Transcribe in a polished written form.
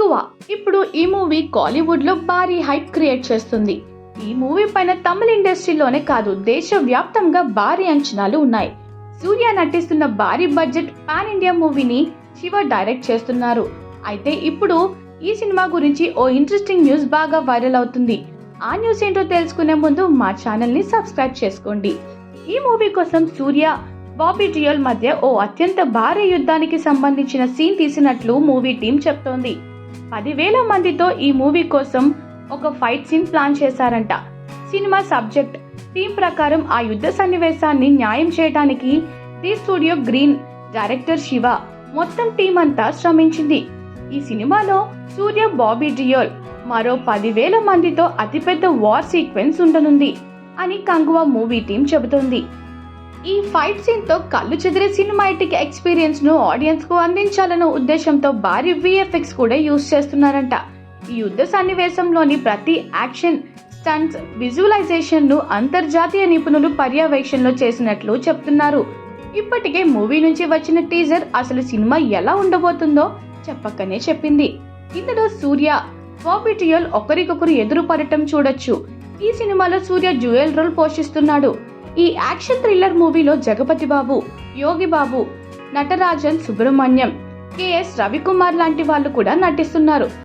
కంగువ ఇప్పుడు ఈ మూవీ కాలీవుడ్ లో భారీ హైప్ క్రియేట్ చేస్తుంది. ఈ మూవీ పైన తమిళ ఇండస్ట్రీలోనే కాదు దేశవ్యాప్తంగా భారీ అంచనాలు ఉన్నాయి. సూర్య నటిస్తున్న భారీ బడ్జెట్ పాన్ ఇండియా మూవీని శివ డైరెక్ట్ చేస్తున్నారు. అయితే ఇప్పుడు ఈ సినిమా గురించి ఓ ఇంట్రెస్టింగ్ న్యూస్ బాగా వైరల్ అవుతుంది. ఆ న్యూస్ ఏంటో తెలుసుకునే ముందు మా ఛానల్ ని సబ్స్క్రైబ్ చేసుకోండి. ఈ మూవీ కోసం సూర్య బాబీ డియోల్ మధ్య ఓ అత్యంత భారీ యుద్ధానికి సంబంధించిన సీన్ తీసినట్లు మూవీ టీం చెప్తోంది. 10,000 మందితో ఈ మూవీ కోసం ఒక ఫైట్ సీన్ ప్లాన్ చేశారంట. సినిమా సబ్జెక్ట్ టీం ప్రకారం ఆ యుద్ధ సన్నివేశాన్ని న్యాయం చేయడానికి the studio green director Shiva మొత్తం టీం అంతా శ్రమించింది. ఈ సినిమాలో సూర్య బాబీ డియోల్ మరో 10,000 మందితో అతిపెద్ద వార్ సీక్వెన్స్ ఉండనుంది అని కంగువ మూవీ టీం చెబుతోంది. ఈ ఫైట్ సీన్ తో కళ్ళు చెదిరే సినిమాటిక్ ఎక్స్పీరియన్స్ ను ఆడియన్స్ కు అందించాలన్న ఉద్దేశంతో భారీ విఎఫ్ఎక్స్ కూడా యూజ్ చేస్తున్నారంట. ఈ యుద్ధ సన్నివేశంలోని ప్రతి యాక్షన్ స్టంట్స్ విజువలైజేషన్ ను అంతర్జాతీయ నిపుణులు పర్యవేక్షణలో చేసినట్లు చెప్తున్నారు. ఇప్పటికే మూవీ నుంచి వచ్చిన టీజర్ అసలు సినిమా ఎలా ఉండబోతుందో చెప్పకనే చెప్పింది. ఇందులో సూర్య బాబీ డియోల్ ఒకరికొకరు ఎదురు పడటం చూడొచ్చు. ఈ సినిమాలో సూర్య డ్యూయల్ రోల్ పోషిస్తున్నాడు. ఈ యాక్షన్ థ్రిల్లర్ మూవీలో జగపతి బాబు, యోగి బాబు, నటరాజన్ సుబ్రహ్మణ్యం, కెఎస్ రవికుమార్ లాంటి వాళ్ళు కూడా నటిస్తున్నారు.